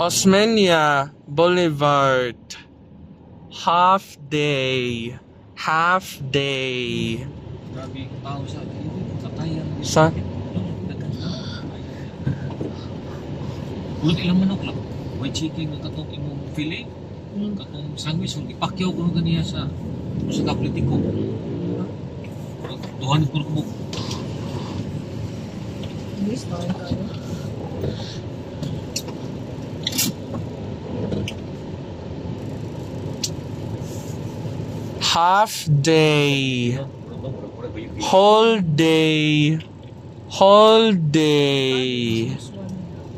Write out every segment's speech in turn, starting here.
Osmeña Boulevard. Half day. Half day. Grabe yung tao sa katayan. Sa? Ulit ilang manok lang. White chicken, katong imong filet. Katong sandwich, kung ipakyaw ko nung ganiya sa kaplitiko. Duhan ko mo. Yes, tayo tayo. Half day. Whole day. Whole day.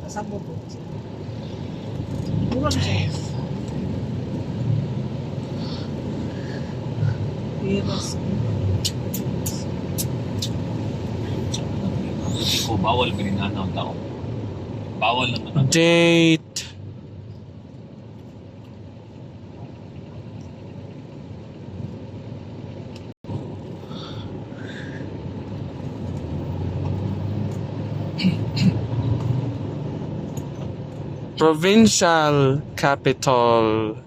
Kasama po. Mura siya. Piras. Ko bawal bininana ang tao. Bawal naman ang Date. Provincial capital.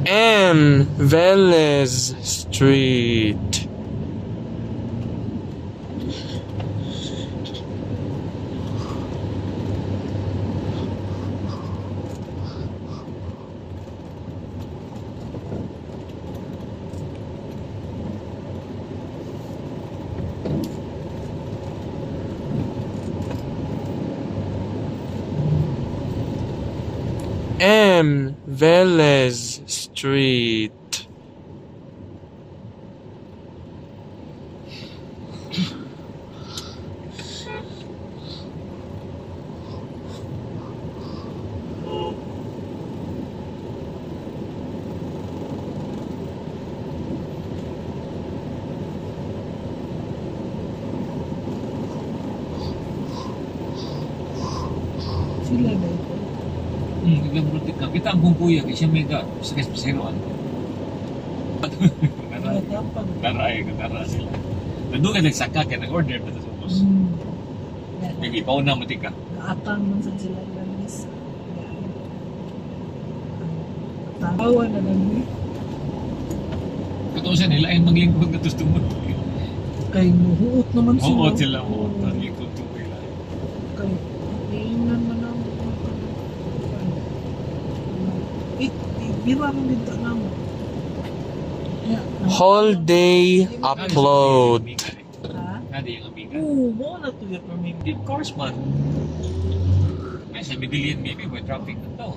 M. Velez Street. M. Velez Street. Sila na ito. biglang brutik ka. Kita ang bungkuya kasi siya mega sakit pasiroan. Nara sila. Nandun ka nagsaka ka, nag-order pa sa bus. Maybe, pauna mo tika. Naatang man sa sila ilang misa. Tawa na lang eh. Katusan nila ay maglingkod na gusto mo. Kay muhuot naman sila. Oo, sila mo. Maglingkod to nila. Kay iinan man ang bira mo dito na mo. Whole day upload. Ha? Nadi yung amiga. Oo, mo na to yung pamimpi. Of course man. May sa Midilian maybe may traffic na to.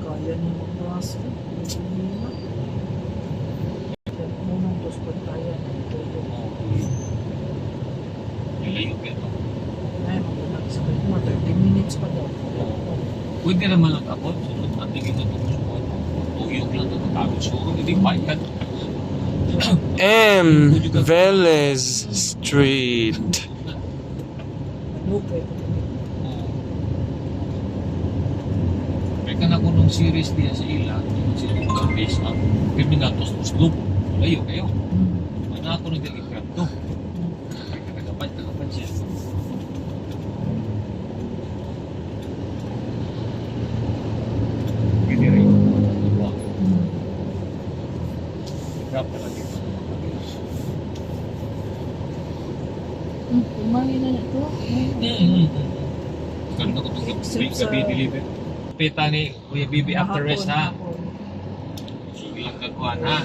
Kaya niya magbawas ko. Munong dos pa tayo. Nilayo ka ito. Ay, magandang sa mga 30 minutes pa daw. Pwede naman lang ako. Sunod ang tingin na ito. Tuyok lang ito. Tapos so, hindi paikat. M. Velez Street. Okay. May ka na ko nung series niya sa ila. Yung series na base up. Criminal Tos Loop. Layo kayo. Ano ako nung telegram to? Nagapan siya. Gini rin. Grab na lagi. Kumain na ito. Ganun ako itong gabi deliver. Pita ni Kuya Bibi after rest ha. Sige lang kagwan ha.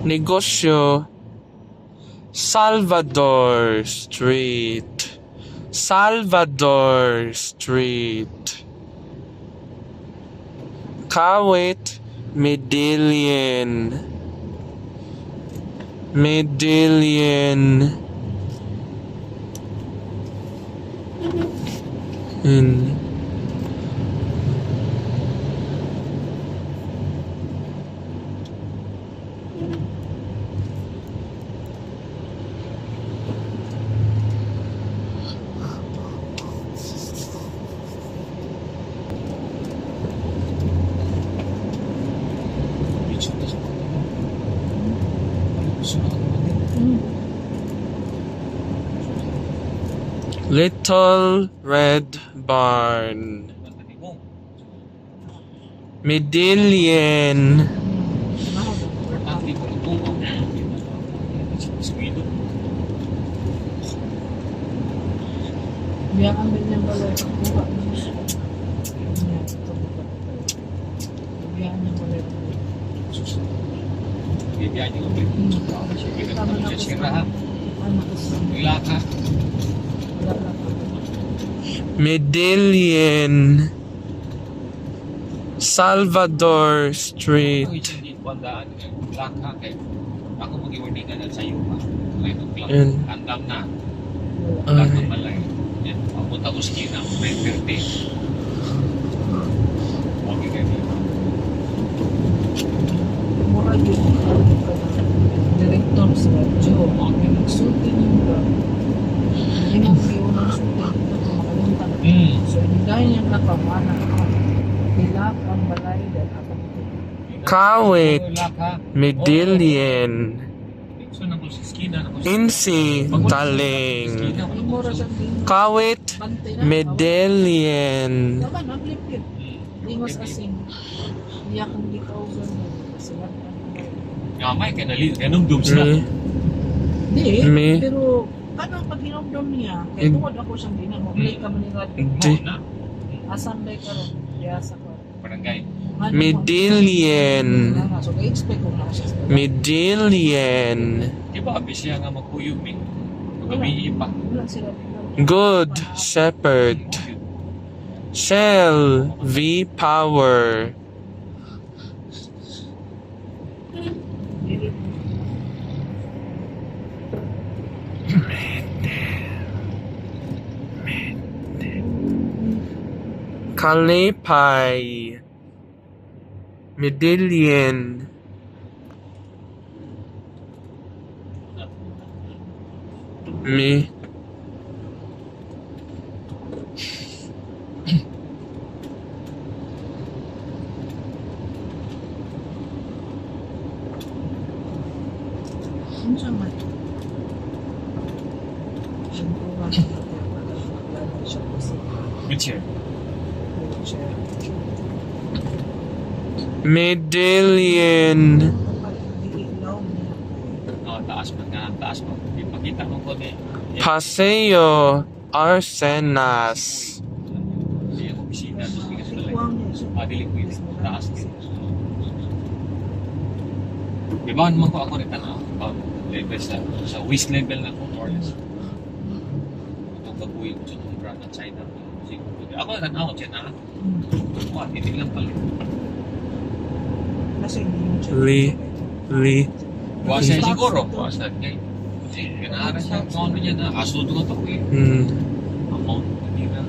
Negosyo Salvador Street. Salvador Street. Kawit Medellin. Medellin. In Bitch, ito sa mga. Gusto na ako naman. Little Red Barn. Medallion. Importante ko ito. Squid. Biya kang ganyan balay sa kuha. Biya niya balay. Bibigyan niyo ko. Sige na naman siya sira ha. Ano kasi? Wala ka. Wala na. Medallion. Salvador Street. Ako hindi ko andaan. Wala ka kay. Ako mag-iwarningan na sa iyo ha. Kaya nag-clock. Yan. Andam na. Wala Ay. kang malay. Yan. Papunta ko sa kina. May birthday. Okay kayo dito. Mura yun. Director sa radyo. Ang nagsulti niyo ba? Hindi mo kayo ng sulti. Dito ko makalimutan. So, hindi dahil niyang nakamana ka. Hilak ang balay dahil ako dito. Kawit. Wala ka. Medallion. So, nako sa skina. Insi Taling. Ay, mura sa din. Kawit Bantay na. Medallion. Naman, naglipit. Lingos asing. Hindi akong gikaugan mo. Kasi wala ka na. Gamay ka nalil. Ganun dum sila. Me. Hindi, Me. pero ano pag hinumdum niya, kaya tungod ako siyang dinan mo, play ka manirad. Hindi. Na. Asan ba ka ron? Kaya sa ko. Barangay. Medallion. So, i-expect ko na siya. Medallion. Di ba, abis siya nga magkuyog, Ming? Magabi pa. Wala sila. Good Shepherd. Shell V Power. Kalipay. Medallion. Me. Ano siya man? Which year? Medallion. Oh, taas man nga. Taas man. Ipakita mo ko ni. Paseo Arsenas. Siya ang opisina. Bigas na lang. Dili ko yun. Taas din. Di ba naman ko ako rin tanaw? Level sa waist level na ko. More or less. Itong kabuhin ko sa itong brand at China. Ako na tanaw siya na. Titig lang pala. Li. Buwasan siguro. Buwasan niya. Ganaharan siya kung ano niya na. Asudo nga ito eh. Amount. Hindi na.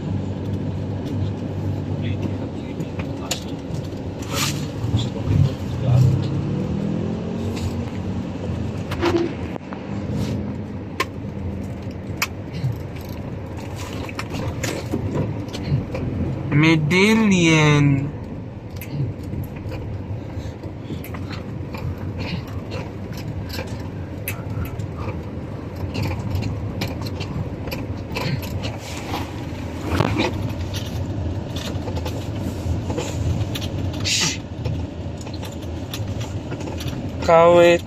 Medallion. Kawit